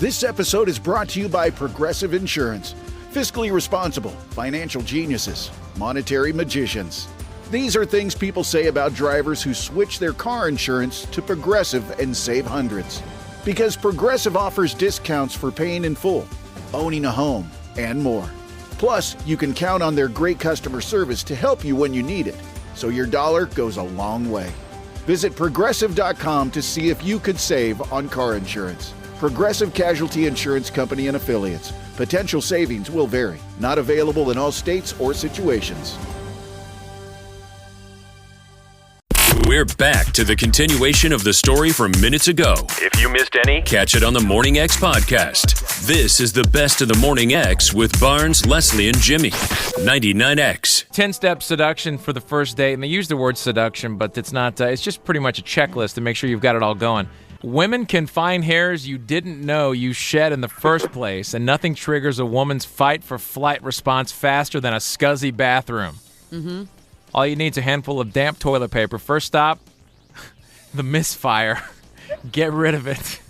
This episode is brought to you by Progressive Insurance. Fiscally responsible, financial geniuses, monetary magicians. These are things people say about drivers who switch their car insurance to Progressive and save hundreds. Because Progressive offers discounts for paying in full, owning a home, and more. Plus, you can count on their great customer service to help you when you need it, so your dollar goes a long way. Visit Progressive.com to see if you could save on car insurance. Progressive Casualty Insurance Company and Affiliates. Potential savings will vary. Not available in all states or situations. We're back to the continuation of the story from minutes ago. If you missed any, Catch it on the Morning X podcast. This is the best of the Morning X with Barnes, Leslie, and Jimmy. 99X. 10-step seduction for the first date. And they use the word seduction, but it's not. It's just pretty much a checklist to make sure you've got it all going. Women can find hairs you didn't know you shed in the first place, and nothing triggers a woman's fight-for-flight response faster than a scuzzy bathroom. Mm-hmm. All you need is a handful of damp toilet paper. First stop, the misfire. Get rid of it.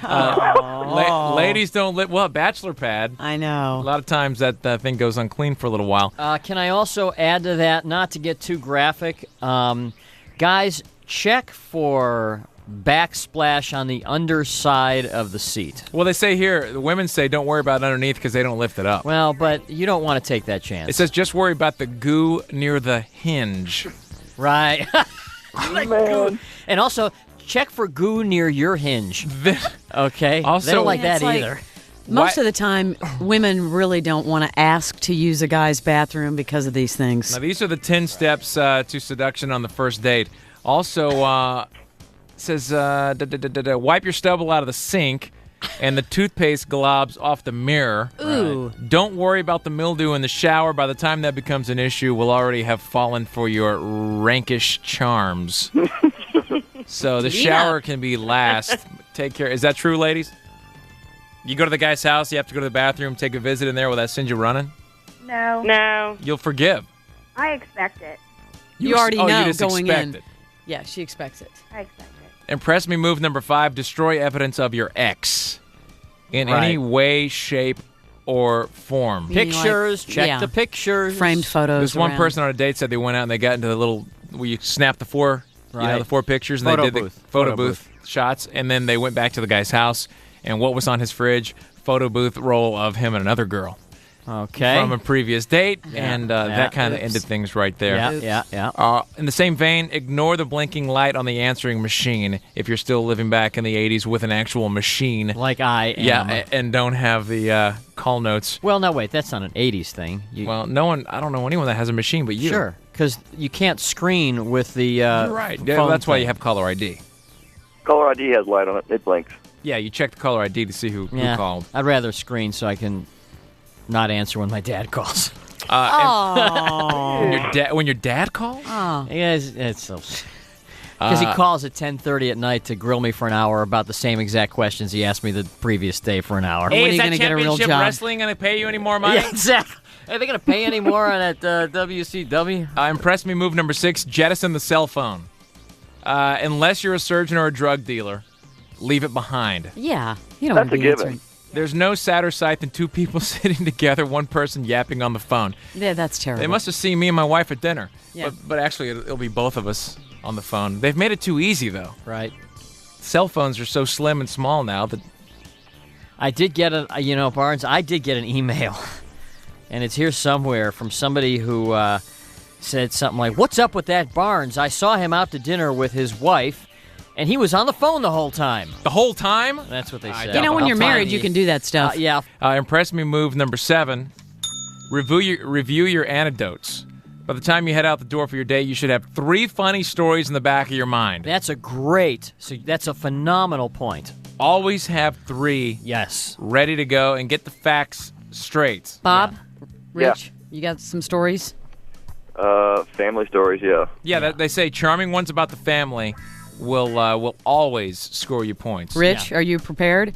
Ladies don't live. Well, bachelor pad. I know. A lot of times that thing goes unclean for a little while. Can I also add to that, not to get too graphic, guys, check for backsplash on the underside of the seat. Well, they say here, the women say don't worry about underneath because they don't lift it up. Well, but you don't want to take that chance. It says just worry about the goo near the hinge. Right. man. And also, check for goo near your hinge. Okay? Also, they don't like that it's like- either. Most of the time, women really don't want to ask to use a guy's bathroom because of these things. Now, these are the 10 steps to seduction on the first date. Also, says wipe your stubble out of the sink and the toothpaste globs off the mirror. Ooh. Right. Don't worry about the mildew in the shower. By the time that becomes an issue, we'll already have fallen for your rankish charms. So the shower can be last. Take care. Is that true, ladies? You go to the guy's house, you have to go to the bathroom, take a visit in there. Will that send you running? No. You'll forgive. I expect it. You already know you just going expect in. it. Yeah, she expects it. I expect it. Impress me move number 5, destroy evidence of your ex in any way, shape, or form. mean, Pictures, check yeah. the pictures. Framed photos. This one around. person on a date said they went out and they got into the little where you snap the four, Right. the 4 pictures, and Photo they did booth. the photo Photo booth shots, and then they went back to the guy's house, and what was on his fridge? Photo booth roll of him and another girl Okay. from a previous date, and that kind of Oops. ended things right there. Yeah. In the same vein, ignore the blinking light on the answering machine if you're still living back in the 80s with an actual machine. Like I am. Yeah, and don't have the call notes. Well, no, wait. That's not an 80s thing. Well, I don't know anyone that has a machine but you. Sure, because you can't screen with the You're right. Yeah, phone that's why thing. you have caller ID. Caller ID has light on it. It blinks. Yeah, you check the caller ID to see who called. I'd rather screen so I can not answer when my dad calls. When your dad calls? Oh. Yeah, it's so... Because he calls at 10:30 at night to grill me for an hour about the same exact questions he asked me the previous day for an hour. When are you gonna get a real job? Wrestling going to pay you any more money? Yeah, exactly. Are they going to pay any more on that WCW? Impress me move number 6, jettison the cell phone. Unless you're a surgeon or a drug dealer, leave it behind. Yeah. You don't That's want to a be given. answering. There's no sadder sight than 2 people sitting together, one person yapping on the phone. Yeah, that's terrible. They must have seen me and my wife at dinner. Yeah. But actually, it'll be both of us on the phone. They've made it too easy, though. Right. Cell phones are so slim and small now that... I did get Barnes, I did get an email. And it's here somewhere from somebody who said something like, "What's up with that Barnes? I saw him out to dinner with his wife, and he was on the phone the whole time." The whole time? That's what they I said. doubt when I'll you're find married, you can do that stuff. Yeah. Impress me move number 7. Review your anecdotes. By the time you head out the door for your day, you should have 3 funny stories in the back of your mind. That's a phenomenal point. Always have 3 Yes. ready to go and get the facts straight. Bob, Yeah. Rich, you got some stories? Family stories, yeah. Yeah, they say charming ones about the family will always score you points. Rich, are you prepared?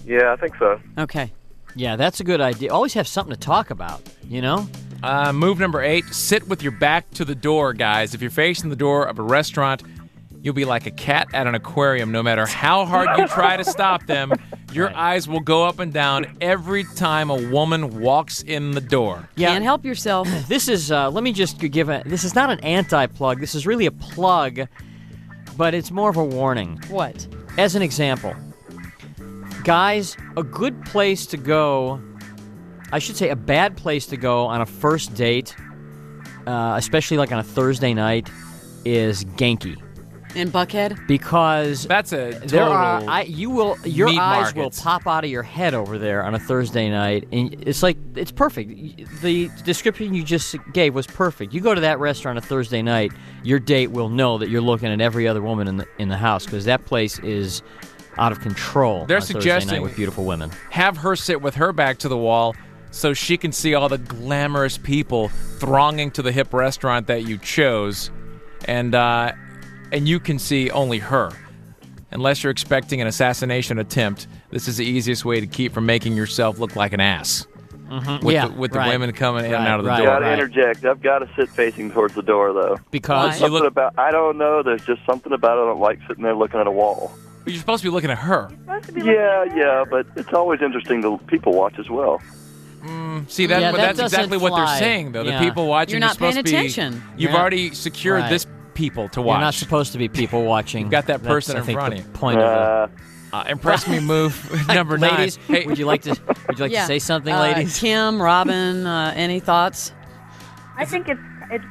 Yeah, I think so. Okay. Yeah, that's a good idea. Always have something to talk about, you know? Move number 8, sit with your back to the door, guys. If you're facing the door of a restaurant, you'll be like a cat at an aquarium. No matter how hard you try to stop them, Your eyes will go up and down every time a woman walks in the door. Can't help yourself. This is, let me just give this is not an anti-plug. This is really a plug, but it's more of a warning. What? As an example, guys, a good place to go, I should say a bad place to go on a first date, especially like on a Thursday night, is Genki. In Buckhead? Because that's a total your meat eyes market. will pop out of your head over there on a Thursday night, and it's perfect. The description you just gave was perfect. You go to that restaurant on a Thursday night, your date will know that you're looking at every other woman in the house, because that place is out of control. They're on Thursday suggesting night with beautiful women. Have her sit with her back to the wall so she can see all the glamorous people thronging to the hip restaurant that you chose, and you can see only her. Unless you're expecting an assassination attempt, this is the easiest way to keep from making yourself look like an ass. With the women coming in and out of the door. Gotta interject. I've got to sit facing towards the door, though. Because something about, I don't know, there's just something about it I don't like sitting there looking at a wall. You're supposed to be looking at her. Yeah, but it's always interesting to people watch as well. See, that's exactly what they're saying, though. Yeah. The people watching, You're not supposed paying to be, attention. You've already secured this people to watch. You're not supposed to be people watching. You've got that person That's, in I think, front the of you. point of Impress me move number 9. Ladies, Hey, would you like to say something, ladies? Kim, Robin, any thoughts? I think it's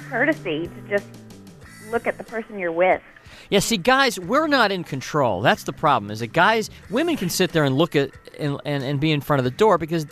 courtesy to just look at the person you're with. Yeah, see, guys, we're not in control. That's the problem. Is that women can sit there and look at and be in front of the door because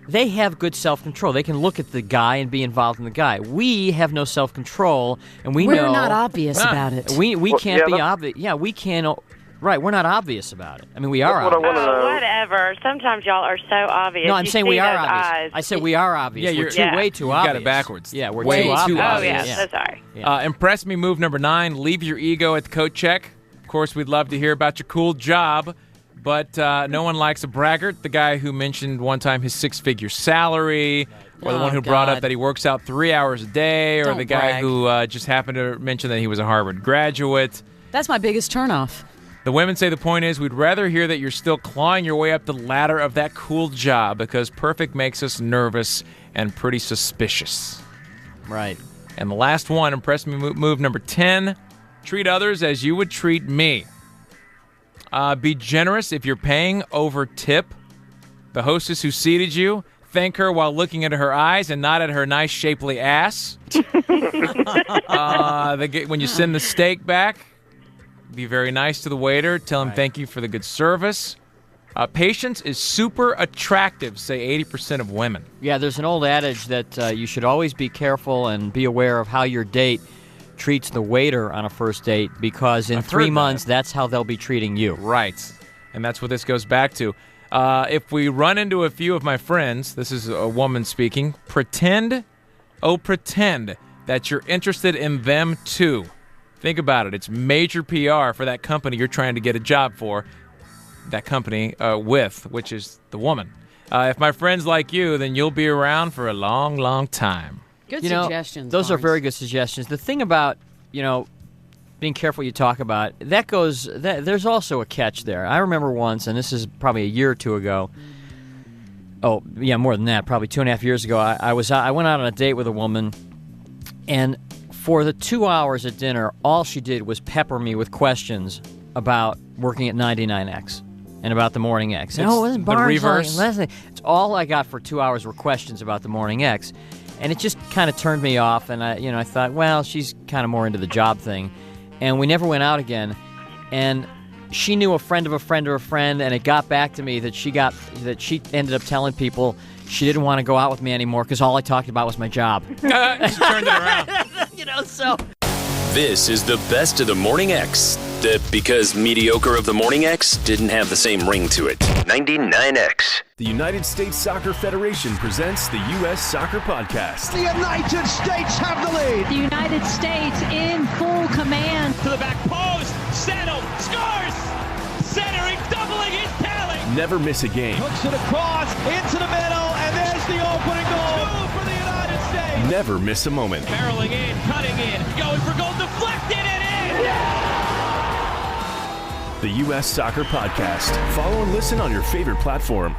they have good self-control. They can look at the guy and be involved in the guy. We have no self-control, and we're not obvious about it. We can't be obvious. Yeah, we can't. Right, we're not obvious about it. I mean, we are obvious. Whatever. Sometimes y'all are so obvious. No, I'm saying we are obvious. Eyes. I said we are obvious. Yeah, we're way too obvious. You got it backwards. Yeah, we're way too obvious. Oh, yeah, so sorry. Yeah. Impress me move number 9. Leave your ego at the coat check. Of course, we'd love to hear about your cool job, but no one likes a braggart. The guy who mentioned one time his 6-figure salary, or the one who brought up that he works out 3 hours a day, or the guy who just happened to mention that he was a Harvard graduate. That's my biggest turnoff. The women say the point is we'd rather hear that you're still clawing your way up the ladder of that cool job because perfect makes us nervous and pretty suspicious. Right. And the last one, impress me move number 10, treat others as you would treat me. Be generous if you're paying over tip. The hostess who seated you, thank her while looking at her eyes and not at her nice shapely ass. When you send the steak back, be very nice to the waiter. Tell him thank you for the good service. Patience is super attractive, say 80% of women. Yeah, there's an old adage that you should always be careful and be aware of how your date treats the waiter on a first date because in 3 months, that's how they'll be treating you. Right. And that's what this goes back to. If we run into a few of my friends, this is a woman speaking, pretend that you're interested in them too. Think about it. It's major PR for that company you're trying to get a job for, that company with, which is the woman. If my friends like you, then you'll be around for a long, long time. Good suggestions. Those are very good suggestions. The thing about, being careful what you talk about, there's also a catch there. I remember once, and this is probably a year or two ago. Oh, yeah, more than that, probably 2.5 years ago. I went out on a date with a woman, and for the 2 hours at dinner, all she did was pepper me with questions about working at 99X and about the Morning X. It's the reverse. It's all I got for 2 hours were questions about the Morning X. And it just kind of turned me off, and I thought, well, she's kind of more into the job thing. And we never went out again. And she knew a friend of a friend of a friend, and it got back to me that she ended up telling people she didn't want to go out with me anymore because all I talked about was my job. She turned it around. So. This is the best of the Morning X. Because mediocre of the Morning X didn't have the same ring to it. 99X. The United States Soccer Federation presents the U.S. Soccer Podcast. The United States have the lead. The United States in full command. To the back post. Settle. Scores. Centering. Doubling his tally. Never miss a game. Hooks it across. Into the middle. And there's the opening goal. 2 for the United States. Never miss a moment. Barreling in. Cutting in. Going for goal. Deflected and in. Yeah! the U.S. Soccer Podcast. Follow and listen on your favorite platform.